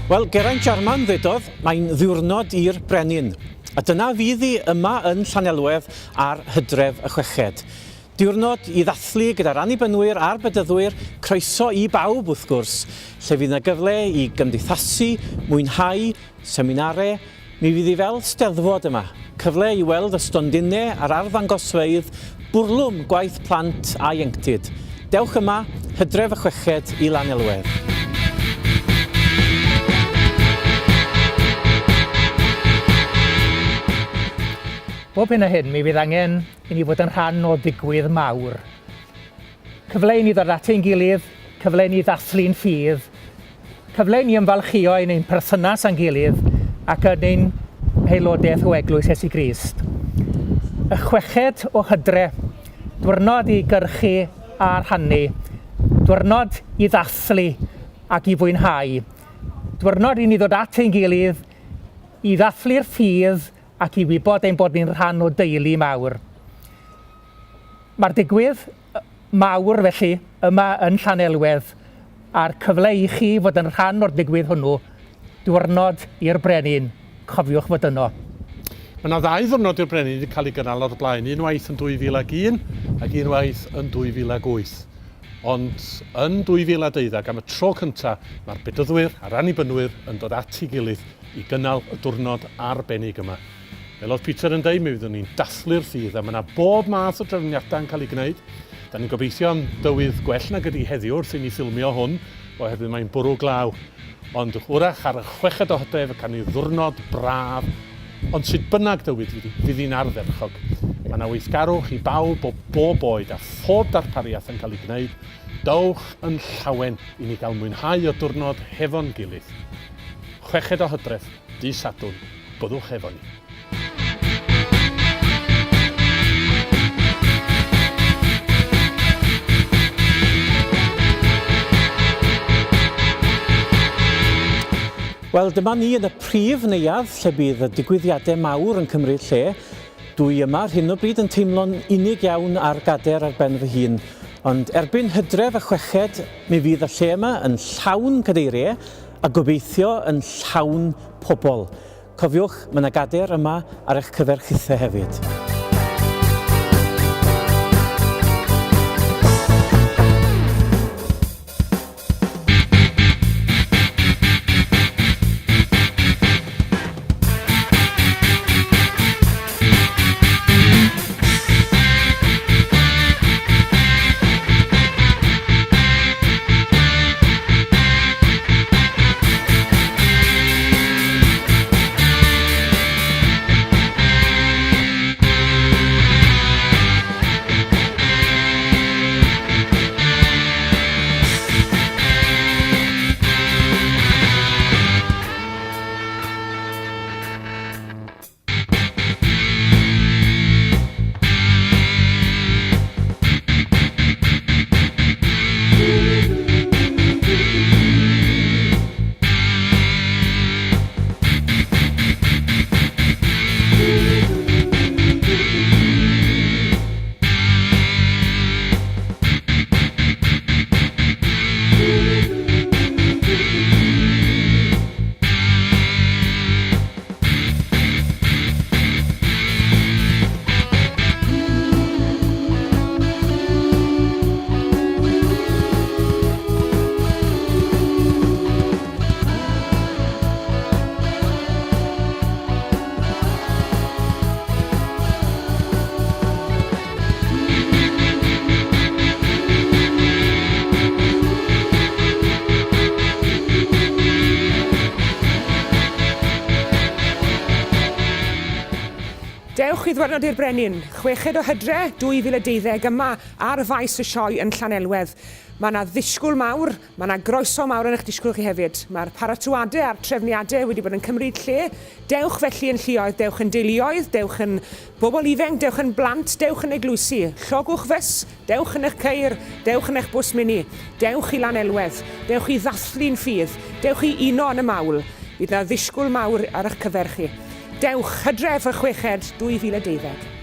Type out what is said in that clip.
Wel, Geraint Jarman ddedodd, mae'n ddiwrnod i'r brenin. A dyna fydd hi yma yn Llanelwedd ar Hydref y Chweched. Diwrnod i ddathlu gyda'r annibynwyr a'r bedyddwyr, croeso i bawb wrth gwrs, lle fydd yna gyfle i gymdeithasu, mwynhau, seminarau. Mi fydd hi fel steddfod yma, cyfle i weld y stondinau a'r arddangosfeydd, bwrlwm gwaith plant a ieuenctid. Dewch yma, Hydref y Chweched i Lanelwedd. Bob hyn a hyn, mi fydd angen i ni fod yn rhan o ddigwydd mawr. Cyfle i ni ddod at ein gilydd, cyfle i ni ddathlu'n ffydd, cyfle i ni ymfalchio yn ein perthynas a'n gilydd ac yn ein aelodaeth o Eglwys Iesu Grist. Y Chweched o Hydref, diwrnod i gyrchu a rhannu, diwrnod i ddathlu ac i fwynhau, diwrnod i ni ddod at ein gilydd, i ddathlu'r ffydd ac i wybod ein bod ni'n rhan o deulu mawr. Mae'r digwydd mawr felly yma yn Llanelwedd a'r cyfle i chi fod yn rhan o'r digwydd hwnnw, diwrnod i'r brenin, cofiwch fod yno. Mae yna 2 ddiwrnod i'r brenin wedi cael ei gynnal o'r blaen, unwaith yn 2001 ac unwaith yn 2008. Ond yn 2012, am y tro cyntaf, mae'r bedyddwyr a'r annibynwyr yn dod at ei gilydd i gynnal y diwrnod arbennig yma. Fel oedd Peter yn dweud, mi fyddwn ni'n dathlu'r ffydd, a mae yna bob math o drefniadau yn cael ei gwneud. Da ni'n gobeithio am dywydd gwell nag ydi heddiw wrth i ni ffilmio hwn, oherwydd mae'n bwrw glaw. Ond wrach ar y Chweched o Hydref y can ni ddiwrnod braf, ond sut bynnag dywyd fydd hi'n ardderchog. Mae yna weithgarwch i bawb o bob oed a phob darpariaeth yn cael ei gwneud. Dowch yn llawen i ni gael mwynhau o diwrnod hefo'n gilydd. Chweched o Hydref, dydd Sadwrn, byddwch efo ni. Wel, dyma ni yn y prif neuadd lle bydd y digwyddiadau mawr yn cymryd lle. Dwi yma ar hyn o bryd yn teimlo'n unig iawn ar gader ar ben fy hun. Ond erbyn Hydref y Chweched, mi fydd y lle yma yn llawn cadeiriau a gobeithio yn llawn pobl. Cofiwch, mae yna gader yma ar eich cyferchithau hefyd. Dewch i ddwyrnod i'r brenin, Chweched o Hydref 2012 yma ar faes y sioe yn Llanelwedd. Mae yna ddisgwyl mawr, mae yna groeso mawr yn eich disgwyl chi hefyd. Mae'r paratoadau a'r trefniadau wedi bod yn cymryd lle. Dewch felly yn lluoedd, dewch yn deuluoedd, dewch yn bobl ifenc, dewch yn blant, dewch yn eglwysi. Llogwch fys, dewch yn eich ceir, dewch yn eich bws mini. Dewch i Lanelwedd, dewch i ddathlu'n ffydd, dewch i uno yn y mawl. Bydd yna ddisgwyl mawr ar eich cyfer chi. Dewch Hydref y Chweched 2012.